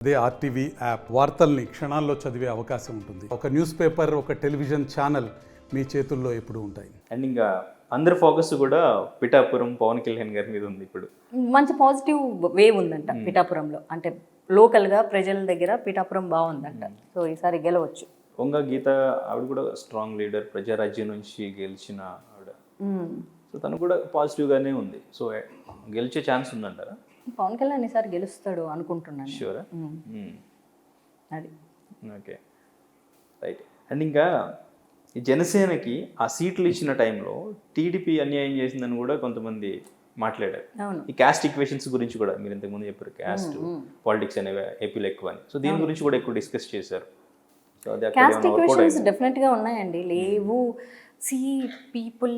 అదే RTV app వార్తల్ని క్షణాల్లో చదివే అవకాశం ఉంటుంది. ఒక న్యూస్ పేపర్, ఒక టెలివిజన్ ఛానల్ మీ చేతుల్లో ఎప్పుడూ ఉంటాయి. అండ్ ఇంకా అందరి ఫోకస్ కూడా పిఠాపురం పవన్ కళ్యాణ్ గారి మీద ఉంది. ఇప్పుడు మంచి పాజిటివ్ వేవ్ ఉందంట పిఠాపురంలో. అంటే లోకల్గా ప్రజల దగ్గర పిఠాపురం బాగుందంట. సో ఈసారి గెలవచ్చు. వంగ గీత ఆవిడ కూడా స్ట్రాంగ్ లీడర్, ప్రజారాజ్యం నుంచి గెలిచిన ఆవిడ. సో తను కూడా పాజిటివ్గానే ఉంది. సో గెలిచే ఛాన్స్ ఉందంటారా? పవన్ కళ్యాణ్ ఈసారి గెలుస్తాడు అనుకుంటున్నాను. షూరా? అది ఓకే, రైట్. అండ్ ఇంకా ఈ జనసేనకి ఆ సీట్లు ఇచ్చిన టైంలో టీడీపీ అన్యాయం చేసిందని కూడా కొంతమంది మాట్లాడారు. ఈ క్యాస్ట్ ఈక్వేషన్స్ గురించి కూడా మీరు ఇంతకుముందు చెప్పారు, క్యాస్ట్ పాలిటిక్స్ అనేవి ఏపీలో ఎక్కువ అని. సో దీని గురించి కూడా ఎక్కువ డిస్కస్ చేశారు. సో అది క్యాస్ట్ ఈక్వేషన్స్ డెఫినెట్గా ఉన్నాయండి. లేవు. సి పీపుల్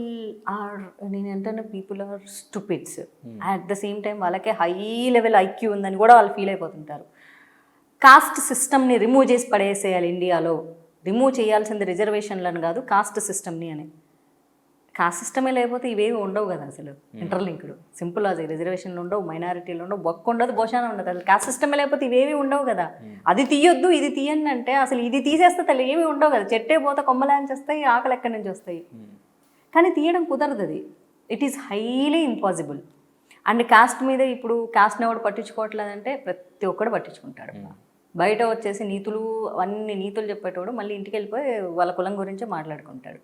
ఆర్, నేను ఏంటంటే people are stupids. At the same time వాళ్ళకే హై లెవెల్ ఐక్యూ ఉందని కూడా వాళ్ళు ఫీల్ అయిపోతుంటారు. కాస్ట్ సిస్టమ్ని రిమూవ్ చేసి పడేసేయాలి ఇండియాలో. రిమూవ్ చేయాల్సింది రిజర్వేషన్లను కాదు, కాస్ట్ సిస్టమ్ని అని. కాస్ట్ సిస్టమే లేకపోతే ఇవేవి ఉండవు కదా అసలు. ఇంటర్లింక్డ్ సింపుల్ అది. రిజర్వేషన్లు ఉండవు, మైనారిటీలు ఉండవు, బొక్క ఉండదు, భోషాన ఉండదు. అసలు కాస్ట్ సిస్టమే లేకపోతే ఇవేవి ఉండవు కదా. అది తీయొద్దు, ఇది తీయండి అంటే అసలు ఇది తీసేస్తే తల్లి ఏమి ఉండవు కదా. చెట్టే పోతే కొమ్మలాంచి వస్తాయి, ఆకలి ఎక్కడి నుంచి వస్తాయి. కానీ తీయడం కుదరదు. అది it is highly impossible. And cost మీద ఇప్పుడు కాస్ట్ని ఎవడు పట్టించుకోవట్లేదంటే ప్రతి ఒక్కడు పట్టించుకుంటాడు. బయట వచ్చేసి నీతులు, అన్ని నీతులు చెప్పేటోడు మళ్ళీ ఇంటికి వెళ్ళిపోయి వాళ్ళ కులం గురించే మాట్లాడుకుంటాడు.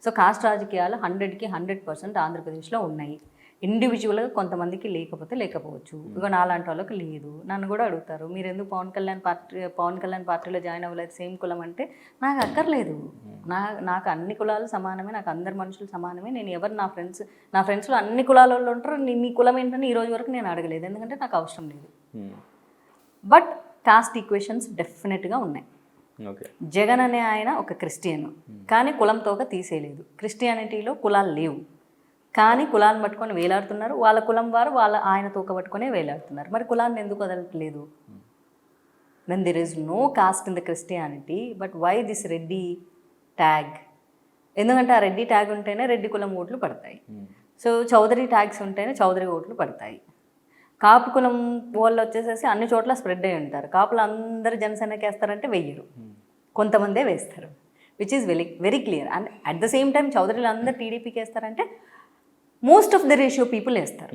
సో కాస్ట్ రాజకీయాలు 100కి 100% ఆంధ్రప్రదేశ్లో ఉన్నాయి. ఇండివిజువల్గా కొంతమందికి లేకపోవచ్చు. ఇక నాలాంటి వాళ్ళకి లేదు. నన్ను కూడా అడుగుతారు, మీరు ఎందుకు పవన్ కళ్యాణ్ పార్టీలో జాయిన్ అవ్వలేదు, సేమ్ కులం అంటే నాకు అక్కర్లేదు. నాకు అన్ని కులాలు సమానమే, నాకు అందరు మనుషులు సమానమే. నేను ఎవరు నా ఫ్రెండ్స్లో అన్ని కులాల వాళ్ళు ఉంటారు. మీ కులం ఏంటని ఈ రోజు వరకు నేను అడగలేదు, ఎందుకంటే నాకు అవసరం లేదు. బట్ కాస్ట్ ఈక్వేషన్స్ డెఫినెట్గా ఉన్నాయి. జగన్ అనే ఆయన ఒక క్రిస్టియన్, కానీ కులంతోక తీసేయలేదు. క్రిస్టియానిటీలో కులాలు లేవు, కానీ కులాన్ని పట్టుకొని వేలాడుతున్నారు. వాళ్ళ కులం వారు ఆయన తోక పట్టుకొని వేలాడుతున్నారు. మరి కులాన్ని ఎందుకు వదలట్లేదు? Then there is no caste in the Christianity, but why this Reddy tag? ఎందుకంటే ఆ రెడ్డి ట్యాగ్ ఉంటేనే రెడ్డి కులం ఓట్లు పడతాయి. సో చౌదరి ట్యాగ్స్ ఉంటేనే చౌదరి ఓట్లు పడతాయి. కాపు కులం వాళ్ళు వచ్చేసేసి అన్ని చోట్ల స్ప్రెడ్ అయి ఉంటారు. కాపులు అందరూ జనసేనకి వేస్తారంటే వెయ్యరు, కొంతమందే వేస్తారు, which is very clear. And at the same time చౌదరిలు అందరూ టీడీపీకి వేస్తారంటే most of the ratio people వేస్తారు.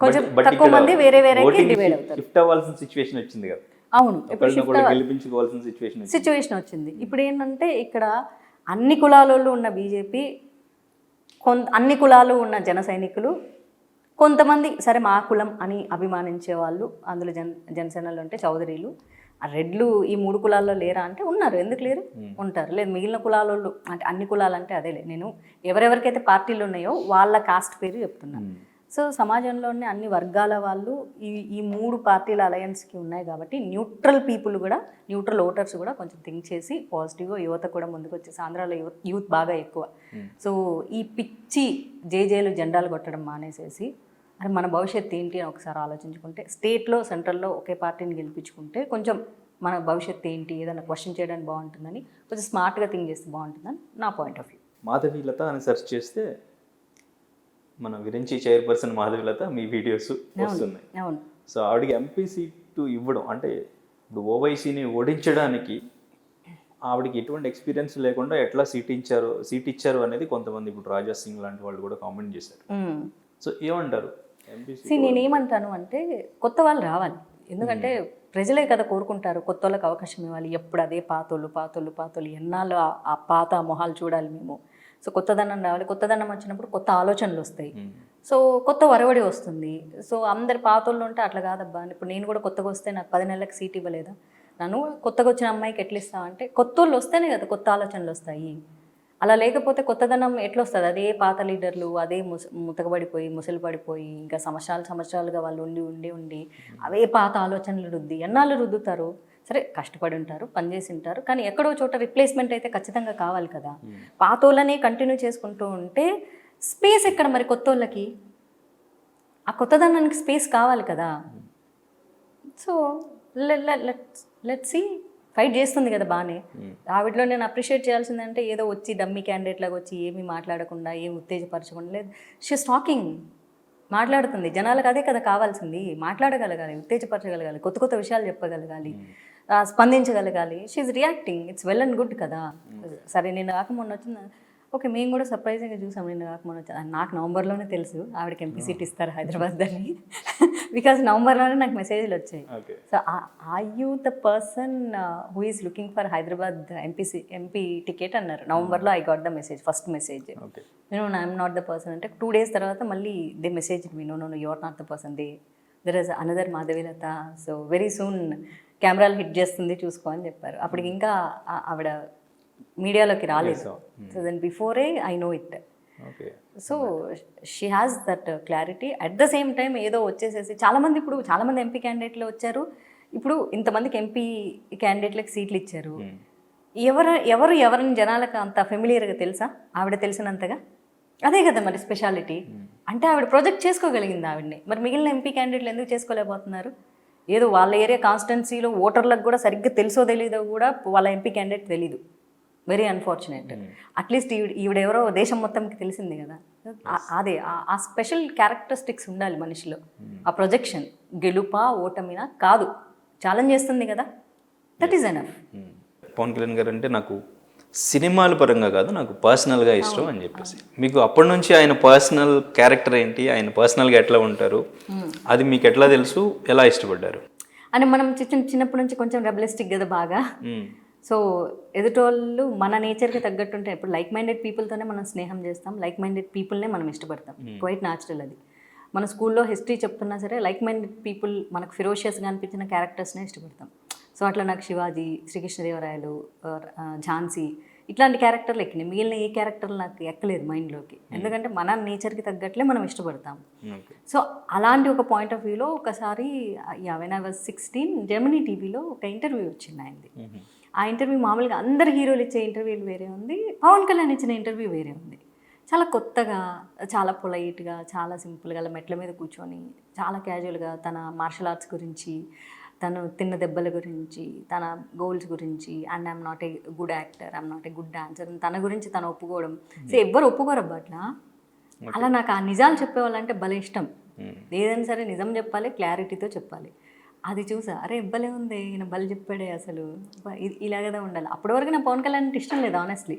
కొంచెం తక్కువ మంది వేరేకి డివైడ్ అవుతారు. అవును, సిచ్యువేషన్ వచ్చింది. ఇప్పుడు ఏంటంటే ఇక్కడ అన్ని కులాలలో ఉన్న బీజేపీ, అన్ని కులాలు ఉన్న జన సైనికులు, కొంతమంది సరే మా కులం అని అభిమానించే వాళ్ళు అందులో జనసేనలో ఉంటే చౌదరీలు. ఆ రెడ్లు ఈ 3 కులాల్లో లేరా అంటే ఉన్నారు. ఎందుకు లేరు? ఉంటారు. లేదు మిగిలిన కులాలలో అంటే అన్ని కులాలు అంటే అదేలే, నేను ఎవరెవరికైతే పార్టీలు ఉన్నాయో వాళ్ళ కాస్ట్ పేరు చెప్తున్నాను. సో సమాజంలోని అన్ని వర్గాల వాళ్ళు ఈ 3 పార్టీల అలయన్స్కి ఉన్నాయి కాబట్టి న్యూట్రల్ పీపుల్ కూడా, న్యూట్రల్ ఓటర్స్ కూడా కొంచెం థింక్ చేసి పాజిటివ్గా యువత కూడా ముందుకు వచ్చేసి, ఆంధ్రాలో యూత్ బాగా ఎక్కువ. సో ఈ పిచ్చి జేజేలు జెండాలు కొట్టడం మానేసేసి అరే మన భవిష్యత్తు ఏంటి అని ఒకసారి ఆలోచించుకుంటే, స్టేట్లో సెంట్రల్లో ఒకే పార్టీని గెలిపించుకుంటే కొంచెం మన భవిష్యత్తు ఏంటి ఏదైనా క్వశ్చన్ చేయడానికి బాగుంటుందని, కొంచెం స్మార్ట్గా థింక్ చేస్తే బాగుంటుందని నా పాయింట్ ఆఫ్ వ్యూ. మాధవీలత అని సెర్చ్ చేస్తే మన విరించి చైర్పర్సన్ మాధవీలత మీ వీడియోస్ వస్తున్నాయి. అవును. సో ఆవిడకి ఎంపీ సీటు ఇవ్వడం అంటే ఇప్పుడు ఓవైసీని ఓడించడానికి ఆవిడకి ఎటువంటి ఎక్స్పీరియన్స్ లేకుండా ఎట్లా సీట్ ఇచ్చారు అనేది కొంతమంది, ఇప్పుడు రాజా సింగ్ లాంటి వాళ్ళు కూడా కామెంట్ చేశారు. సో ఏమంటారు? నేనేమంటాను అంటే కొత్త వాళ్ళు రావాలి. ఎందుకంటే ప్రజలే కదా కోరుకుంటారు, కొత్త వాళ్ళకి అవకాశం ఇవ్వాలి. ఎప్పుడు అదే పాతోళ్ళు ఎన్నాళ్ళు ఆ పాత మొహాలు చూడాలి మేము. సో కొత్తదనం రావాలి. కొత్తదనం వచ్చినప్పుడు కొత్త ఆలోచనలు వస్తాయి. సో కొత్త వరవడి వస్తుంది. సో అందరు పాతోళ్ళు ఉంటే అట్లా కాదబ్బా. ఇప్పుడు నేను కూడా కొత్తగా వస్తే నాకు 10 నెలలకు సీట్ ఇవ్వలేదా? నన్ను కొత్తగా వచ్చిన అమ్మాయికి ఎట్లా ఇస్తావు అంటే, కొత్త వాళ్ళు వస్తేనే కదా కొత్త ఆలోచనలు వస్తాయి. అలా లేకపోతే కొత్తదనం ఎట్లా వస్తుంది? అదే పాత లీడర్లు అదే ముతకబడిపోయి ముసలి పడిపోయి ఇంకా సంవత్సరాలుగా వాళ్ళు ఉండి అవే పాత ఆలోచనలు ఎన్నాళ్ళు రుద్దుతారు? సరే కష్టపడి ఉంటారు, పనిచేసి ఉంటారు, కానీ ఎక్కడో చోట రిప్లేస్మెంట్ అయితే ఖచ్చితంగా కావాలి కదా. పాతోళ్ళనే కంటిన్యూ చేసుకుంటూ ఉంటే స్పేస్ ఎక్కడ మరి కొత్తోళ్ళకి? ఆ కొత్తదనానికి స్పేస్ కావాలి కదా. So let's see. ఫైట్ చేస్తుంది కదా బాగానే. ఆవిడలో నేను అప్రిషియేట్ చేయాల్సిందంటే ఏదో వచ్చి డమ్మీ క్యాండిడేట్ లాగా వచ్చి ఏమీ మాట్లాడకుండా, ఏమి ఉత్తేజపరచకుండా లేదు. షీఈస్ టాకింగ్ మాట్లాడుతుంది. జనాలకు అదే కదా కావాల్సింది, మాట్లాడగలగాలి, ఉత్తేజపరచగలగాలి, కొత్త కొత్త విషయాలు చెప్పగలగాలి, స్పందించగలగాలి. She's reacting, it's well and good కదా. సరే నేను కాక మొన్న వచ్చింది, ఓకే మేము కూడా సర్ప్రైజింగ్గా చూసాం. నేను కాక మొన్న వచ్చి నాకు నవంబర్లోనే తెలుసు ఆవిడకి ఎంపీ సీట్ ఇస్తారు హైదరాబాద్ అని, బికాజ్ నవంబర్లోనే నాకు మెసేజ్లు వచ్చాయి. So are you the person who is looking for Hyderabad MP ticket అన్నారు. నవంబర్లో I got the message, first message. నేను ఐఎమ్ నాట్ ద పర్సన్ అంటే 2 days తర్వాత మళ్ళీ they message me, no you are not the person, there is another Madhavilatha, so very soon కెమెరాలు hit చేస్తుంది చూసుకో అని చెప్పారు. అప్పటికి ఇంకా ఆవిడ మీడియాలోకి రాలేదు. So then before I know it. So she has that clarity. At the same time ఏదో వచ్చేసేసి చాలామంది ఎంపీ క్యాండిడేట్లు వచ్చారు, ఇప్పుడు ఇంతమందికి ఎంపీ క్యాండిడేట్లకు సీట్లు ఇచ్చారు. ఎవరిని జనాలకు అంత ఫెమిలియర్గా తెలుసా? ఆవిడ తెలిసినంతగా. అదే కదా మరి స్పెషాలిటీ అంటే. ఆవిడ ప్రొజెక్ట్ చేసుకోగలిగింది ఆవిడని. మరి మిగిలిన ఎంపీ క్యాండిడేట్లు ఎందుకు చేసుకోలేకపోతున్నారు? ఏదో వాళ్ళ ఏరియా కాన్స్టిట్యున్సీలో ఓటర్లకు కూడా సరిగ్గా తెలుసో తెలీదో కూడా వాళ్ళ ఎంపీ క్యాండిడేట్ తెలీదు. Very unfortunate. అట్లీస్ట్ ఈవిడెవరో దేశం మొత్తంకి తెలిసింది కదా. అదే ఆ స్పెషల్ క్యారెక్టరిస్టిక్స్ ఉండాలి మనిషిలో. ఆ ప్రొజెక్షన్ గెలుపా ఓటమినా కాదు, ఛాలెంజ్ చేస్తుంది కదా, that is enough. Pawan Kalyan గారు అంటే నాకు సినిమాల పరంగా కాదు, నాకు పర్సనల్గా ఇష్టం అని చెప్పేసి. మీకు అప్పటి నుంచి ఆయన పర్సనల్ క్యారెక్టర్ ఏంటి, ఆయన పర్సనల్గా ఎట్లా ఉంటారు, అది మీకు ఎట్లా తెలుసు, ఎలా ఇష్టపడ్డారు? అని మనం చిన్నప్పటి నుంచి కొంచెం రెబలిస్టిక్ కదా బాగా. సో ఎదుటోళ్ళు మన నేచర్కి తగ్గట్టుంటే, ఇప్పుడు లైక్ మైండెడ్ పీపుల్తోనే మనం స్నేహం చేస్తాం, లైక్ మైండెడ్ పీపుల్నే మనం ఇష్టపడతాం. క్వైట్ న్యాచురల్ అది. మన స్కూల్లో హిస్టరీ చెప్తున్నా సరే లైక్ మైండెడ్ పీపుల్ మనకు ఫిరోషియస్గా అనిపించిన క్యారెక్టర్స్నే ఇష్టపడతాం. సో అట్లా నాకు శివాజీ, శ్రీకృష్ణదేవరాయలు, ఝాన్సీ ఇట్లాంటి క్యారెక్టర్లు ఎక్కినాయి. మిగిలిన ఏ క్యారెక్టర్లు నాకు ఎక్కలేదు మైండ్లోకి, ఎందుకంటే మన నేచర్కి తగ్గట్లే మనం ఇష్టపడతాం. సో అలాంటి ఒక పాయింట్ ఆఫ్ వ్యూలో ఒకసారి వెన్ ఐ వాజ్ 16 జెమినీ టీవీలో ఒక ఇంటర్వ్యూ వచ్చింది ఆయనది. ఆ ఇంటర్వ్యూ మామూలుగా అందరు హీరోలు ఇచ్చే ఇంటర్వ్యూలు వేరే ఉంది, పవన్ కళ్యాణ్ ఇచ్చిన ఇంటర్వ్యూ వేరే ఉంది. చాలా కొత్తగా, చాలా పొలైట్గా, చాలా సింపుల్గా అలా మెట్ల మీద కూర్చొని చాలా క్యాజువల్గా తన మార్షల్ ఆర్ట్స్ గురించి, తను తిన్న దెబ్బల గురించి, తన గోల్స్ గురించి, and I'm not a good actor, I'm not a good dancer, తన గురించి తను ఒప్పుకోవడం. సో ఎవ్వరు ఒప్పుకోరబ్బా అట్లా. అలా నాకు ఆ నిజాలు చెప్పేవాళ్ళంటే భలే ఇష్టం. ఏదైనా సరే నిజం చెప్పాలి, క్లారిటీతో చెప్పాలి. అది చూసా, అరే ఇవ్వలే ఉంది ఈయన బలి చెప్పాడే, అసలు ఇలాగదా ఉండాలి. అప్పటి వరకు నా పవన్ కళ్యాణ్ అంటే ఇష్టం లేదు ఆనెస్ట్లీ.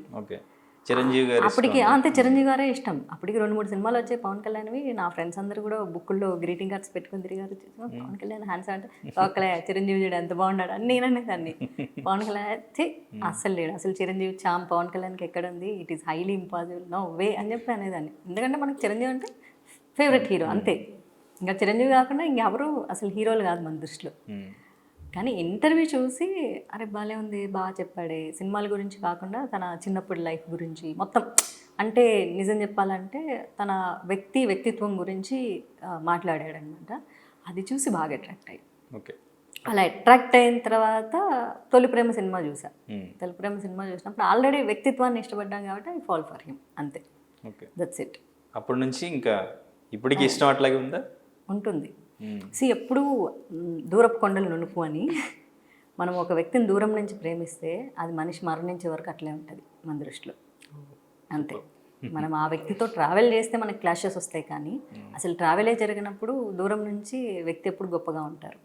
చిరంజీవి గారు అప్పటికి అంతే, చిరంజీవి గారే ఇష్టం. అప్పటికి 2-3 సినిమాలు వచ్చాయి పవన్ కళ్యాణ్వి. నా ఫ్రెండ్స్ అందరూ కూడా బుక్కుల్లో గ్రీటింగ్ కార్డ్స్ పెట్టుకుని తిరిగారు. పవన్ కళ్యాణ్ హ్యాండ్స్ అంటే ఒక్కలే చిరంజీవి చూడు ఎంత బాగున్నాడు అని నేను అనేదాన్ని. పవన్ కళ్యాణ్ అస్సలు లేడు, అసలు చిరంజీవి చామ్ పవన్ కళ్యాణ్కి ఎక్కడ ఉంది, it is highly impossible, no way అని చెప్పి అనేదాన్ని. ఎందుకంటే మనకు చిరంజీవి అంటే ఫేవరెట్ హీరో అంతే. ఇంకా చిరంజీవి కాకుండా ఇంకెవరు అసలు హీరోలు కాదు మన దృష్టిలో. కానీ ఇంటర్వ్యూ చూసి అరే బాగానే ఉంది, బాగా చెప్పాడే, సినిమాల గురించి కాకుండా తన చిన్నప్పటి లైఫ్ గురించి మొత్తం, అంటే నిజం చెప్పాలంటే తన వ్యక్తిత్వం గురించి మాట్లాడాడు అనమాట. అది చూసి బాగా అట్రాక్ట్ అయ్యి, అలా అట్రాక్ట్ అయిన తర్వాత తొలి ప్రేమ సినిమా చూసా. తొలి ప్రేమ సినిమా చూసినప్పుడు ఆల్రెడీ వ్యక్తిత్వాన్ని ఇష్టపడ్డాం కాబట్టి ఐ ఫాల్ ఫర్ హిమ్ అంతే. That's it. అప్పటి నుంచి ఇంకా ఇప్పటికీ ఇష్టం అట్లాగే ఉందా? ఉంటుంది. ఎప్పుడు దూరపు కొండలు నునుపు అని, మనం ఒక వ్యక్తిని దూరం నుంచి ప్రేమిస్తే అది మనిషి మరణించే వరకు అట్లే ఉంటుంది మన దృష్టిలో అంతే. మనం ఆ వ్యక్తితో ట్రావెల్ చేస్తే మనకి క్లాషెస్ వస్తాయి, కానీ అసలు ట్రావెలే జరిగినప్పుడు దూరం నుంచి వ్యక్తి ఎప్పుడు గొప్పగా ఉంటారు.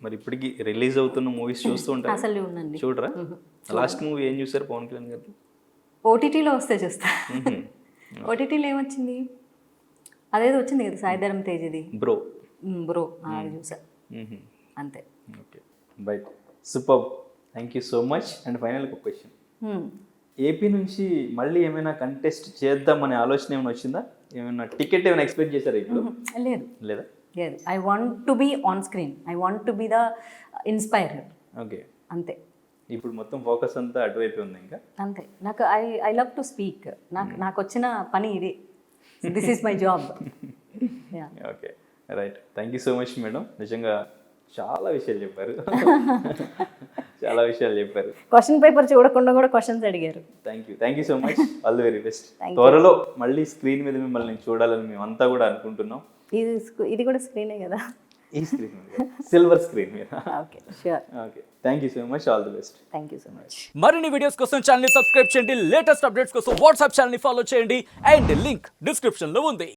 మరి ఇప్పటికి రిలీజ్ అవుతున్న మూవీస్ చూస్తూ ఉంటారు? అసలు ఉండండి. చూడరా? లాస్ట్ మూవీ ఏం చూసారు పవన్ కళ్యాణ్ గారు? ఓటీటీలో వస్తే చూస్తా. ఓటీటీలో ఏమొచ్చింది, అదేదో వచ్చింది కదా సాయిధరం తేజ్ది బ్రో, అది చూసా అంతే. Okay bite, super, thank you so much. And final ఒక క్వశ్చన్, ఏపీ నుంచి మళ్ళీ ఏమైనా కంటెస్ట్ చేద్దామనే ఆలోచన ఏమైనా వచ్చిందా? ఏమైనా టికెట్ ఏమైనా ఎక్స్పెక్ట్ చేశారా ఇప్పుడు? లేదా? I want to be on screen, I want to be the inspirer. Okay అంతే. అంతే. ఇప్పుడు మొత్తం ఫోకస్ అంతా అటువైపు ఉంది ఇంకా అంతే. నాకు ఐ లవ్ టు స్పీక్. నాకు వచ్చిన పని ఇది, this is my job. Okay right, thank you so much madam. నిజంగా చాలా విషయాలు చెప్పారు. చాలా విషయాలు చెప్పారు. క్వశ్చన్ పేపర్ చూడకుండా కూడా క్వశ్చన్స్ అడిగారు. Thank you so much. All the very best. త్వరలో మళ్ళీ స్క్రీన్ మీద మిమ్మల్ని చూడాలని మేమంతా కూడా అనుకుంటున్నాం. ఇది కూడా స్క్రీనే కదా? ఈ స్క్రీన్ మీద, సిల్వర్ స్క్రీన్ మీద. Okay sure. Okay thank you so much. All the best. Thank you so much. మరిన్ని వీడియోస్ కోసం ఛానల్ ని సబ్స్క్రైబ్ చేయండి, లేటెస్ట్ అప్డేట్స్ కోసం వాట్సాప్ ఛానల్ ని ఫాలో చేయండి, అండ్ లింక్ డిస్క్రిప్షన్ లో ఉంది.